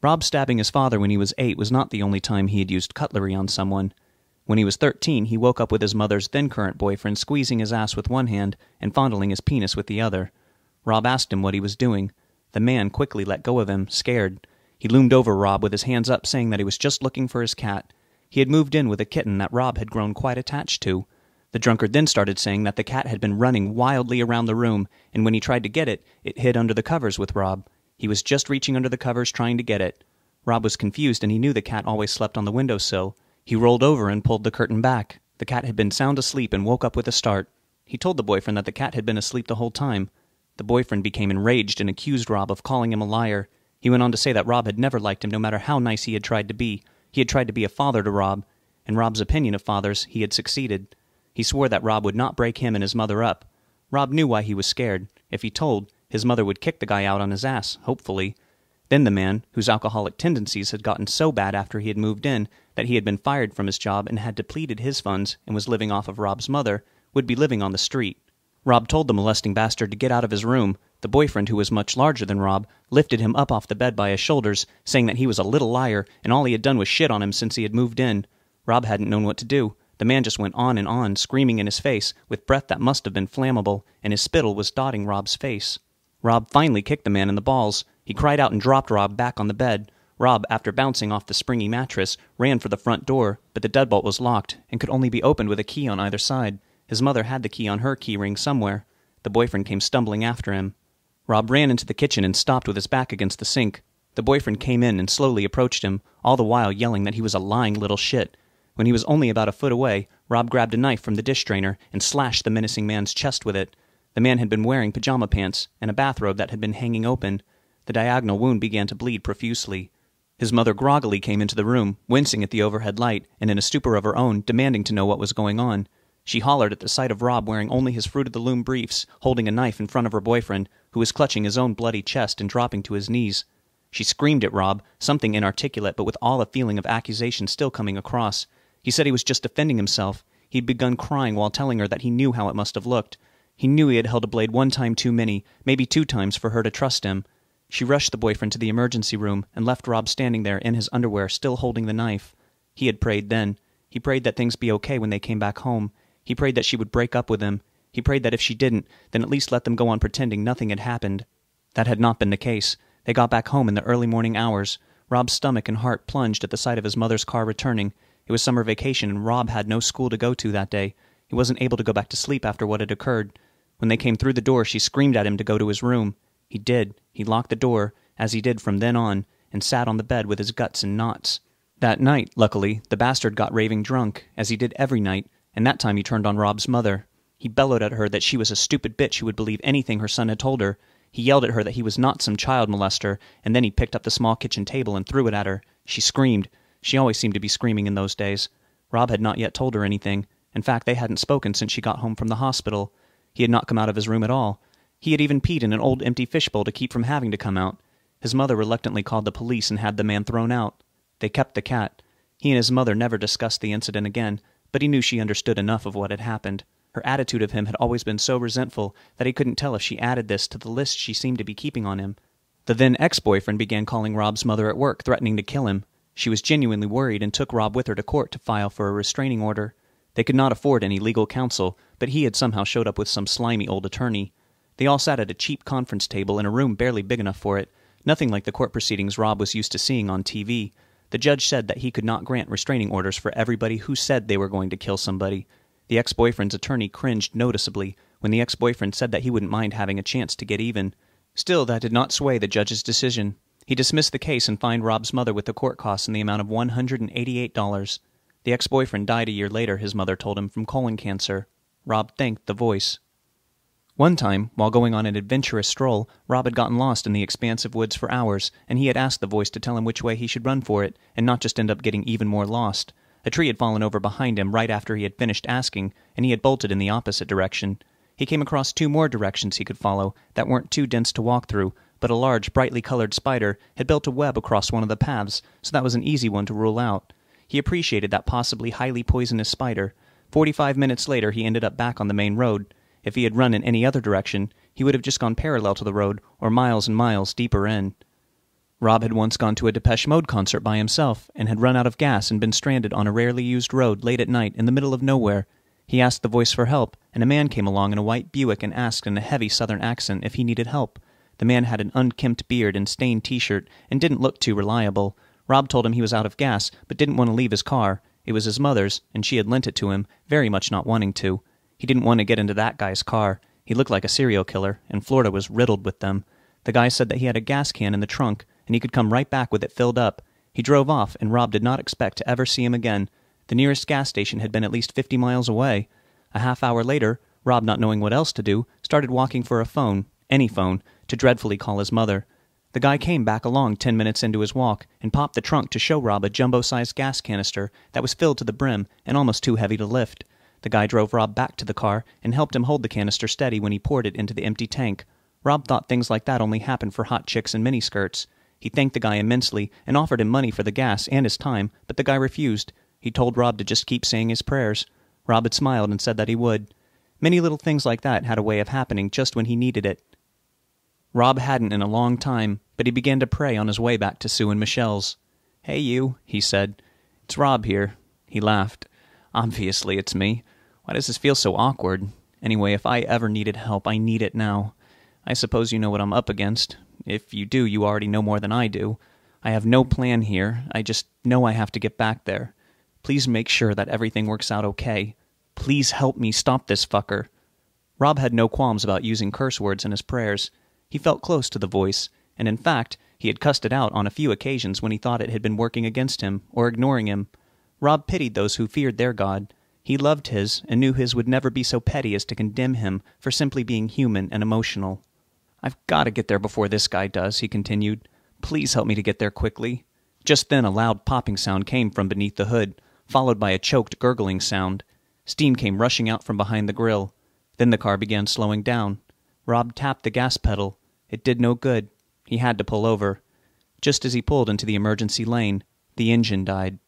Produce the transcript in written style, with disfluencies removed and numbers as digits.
Rob stabbing his father when he was 8 was not the only time he had used cutlery on someone. When he was 13, he woke up with his mother's then-current boyfriend squeezing his ass with one hand and fondling his penis with the other. Rob asked him what he was doing. The man quickly let go of him, scared. He loomed over Rob with his hands up, saying that he was just looking for his cat. He had moved in with a kitten that Rob had grown quite attached to. The drunkard then started saying that the cat had been running wildly around the room, and when he tried to get it, it hid under the covers with Rob. He was just reaching under the covers trying to get it. Rob was confused, and he knew the cat always slept on the windowsill. He rolled over and pulled the curtain back. The cat had been sound asleep and woke up with a start. He told the boyfriend that the cat had been asleep the whole time. The boyfriend became enraged and accused Rob of calling him a liar. He went on to say that Rob had never liked him no matter how nice he had tried to be. He had tried to be a father to Rob. In Rob's opinion of fathers, he had succeeded. He swore that Rob would not break him and his mother up. Rob knew why he was scared. If he told, his mother would kick the guy out on his ass, hopefully. Then the man, whose alcoholic tendencies had gotten so bad after he had moved in that he had been fired from his job and had depleted his funds and was living off of Rob's mother, would be living on the street. Rob told the molesting bastard to get out of his room. The boyfriend, who was much larger than Rob, lifted him up off the bed by his shoulders, saying that he was a little liar and all he had done was shit on him since he had moved in. Rob hadn't known what to do. The man just went on and on, screaming in his face, with breath that must have been flammable, and his spittle was dotting Rob's face. Rob finally kicked the man in the balls. He cried out and dropped Rob back on the bed. Rob, after bouncing off the springy mattress, ran for the front door, but the deadbolt was locked and could only be opened with a key on either side. His mother had the key on her key ring somewhere. The boyfriend came stumbling after him. Rob ran into the kitchen and stopped with his back against the sink. The boyfriend came in and slowly approached him, all the while yelling that he was a lying little shit. When he was only about a foot away, Rob grabbed a knife from the dish strainer and slashed the menacing man's chest with it. The man had been wearing pajama pants and a bathrobe that had been hanging open. The diagonal wound began to bleed profusely. His mother groggily came into the room, wincing at the overhead light, and in a stupor of her own, demanding to know what was going on. She hollered at the sight of Rob wearing only his Fruit of the Loom briefs, holding a knife in front of her boyfriend, who was clutching his own bloody chest and dropping to his knees. She screamed at Rob, something inarticulate but with all a feeling of accusation still coming across. He said he was just defending himself. He'd begun crying while telling her that he knew how it must have looked. He knew he had held a blade one time too many, maybe 2 times for her to trust him. She rushed the boyfriend to the emergency room and left Rob standing there in his underwear, still holding the knife. He had prayed then. He prayed that things be okay when they came back home. He prayed that she would break up with him. He prayed that if she didn't, then at least let them go on pretending nothing had happened. That had not been the case. They got back home in the early morning hours. Rob's stomach and heart plunged at the sight of his mother's car returning. It was summer vacation, and Rob had no school to go to that day. He wasn't able to go back to sleep after what had occurred. When they came through the door, she screamed at him to go to his room. He did. He locked the door, as he did from then on, and sat on the bed with his guts in knots. That night, luckily, the bastard got raving drunk, as he did every night, and that time he turned on Rob's mother. He bellowed at her that she was a stupid bitch who would believe anything her son had told her. He yelled at her that he was not some child molester, and then he picked up the small kitchen table and threw it at her. She screamed. She always seemed to be screaming in those days. Rob had not yet told her anything. In fact, they hadn't spoken since she got home from the hospital. He had not come out of his room at all. He had even peed in an old empty fishbowl to keep from having to come out. His mother reluctantly called the police and had the man thrown out. They kept the cat. He and his mother never discussed the incident again, but he knew she understood enough of what had happened. Her attitude of him had always been so resentful that he couldn't tell if she added this to the list she seemed to be keeping on him. The then ex-boyfriend began calling Rob's mother at work, threatening to kill him. She was genuinely worried and took Rob with her to court to file for a restraining order. They could not afford any legal counsel, but he had somehow showed up with some slimy old attorney. They all sat at a cheap conference table in a room barely big enough for it, nothing like the court proceedings Rob was used to seeing on TV. The judge said that he could not grant restraining orders for everybody who said they were going to kill somebody. The ex-boyfriend's attorney cringed noticeably when the ex-boyfriend said that he wouldn't mind having a chance to get even. Still, that did not sway the judge's decision. He dismissed the case and fined Rob's mother with the court costs in the amount of $188. The ex-boyfriend died a year later, his mother told him, from colon cancer. Rob thanked the voice. One time, while going on an adventurous stroll, Rob had gotten lost in the expansive woods for hours, and he had asked the voice to tell him which way he should run for it, and not just end up getting even more lost. A tree had fallen over behind him right after he had finished asking, and he had bolted in the opposite direction. He came across 2 more directions he could follow that weren't too dense to walk through, but a large, brightly colored spider had built a web across one of the paths, so that was an easy one to rule out. He appreciated that possibly highly poisonous spider. 45 minutes later, he ended up back on the main road. If he had run in any other direction, he would have just gone parallel to the road, or miles and miles deeper in. Rob had once gone to a Depeche Mode concert by himself and had run out of gas and been stranded on a rarely used road late at night in the middle of nowhere. He asked the voice for help, and a man came along in a white Buick and asked in a heavy southern accent if he needed help. The man had an unkempt beard and stained t-shirt and didn't look too reliable. Rob told him he was out of gas, but didn't want to leave his car. It was his mother's, and she had lent it to him, very much not wanting to. He didn't want to get into that guy's car. He looked like a serial killer, and Florida was riddled with them. The guy said that he had a gas can in the trunk, and he could come right back with it filled up. He drove off, and Rob did not expect to ever see him again. The nearest gas station had been at least 50 miles away. A half-hour later, Rob, not knowing what else to do, started walking for a phone, any phone, to dreadfully call his mother. The guy came back along 10 minutes into his walk and popped the trunk to show Rob a jumbo-sized gas canister that was filled to the brim and almost too heavy to lift. The guy drove Rob back to the car and helped him hold the canister steady when he poured it into the empty tank. Rob thought things like that only happened for hot chicks in miniskirts. He thanked the guy immensely and offered him money for the gas and his time, but the guy refused. He told Rob to just keep saying his prayers. Rob had smiled and said that he would. Many little things like that had a way of happening just when he needed it. Rob hadn't in a long time, but he began to pray on his way back to Sue and Michelle's. "Hey, you," he said. "It's Rob here." He laughed. "Obviously it's me. Why does this feel so awkward? Anyway, if I ever needed help, I need it now. I suppose you know what I'm up against. If you do, you already know more than I do. I have no plan here. I just know I have to get back there. Please make sure that everything works out okay. Please help me stop this fucker." Rob had no qualms about using curse words in his prayers. He felt close to the voice, and in fact, he had cussed it out on a few occasions when he thought it had been working against him or ignoring him. Rob pitied those who feared their God. He loved his, and knew his would never be so petty as to condemn him for simply being human and emotional. "I've got to get there before this guy does," he continued. "Please help me to get there quickly." Just then a loud popping sound came from beneath the hood, followed by a choked gurgling sound. Steam came rushing out from behind the grill. Then the car began slowing down. Rob tapped the gas pedal. It did no good. He had to pull over. Just as he pulled into the emergency lane, the engine died.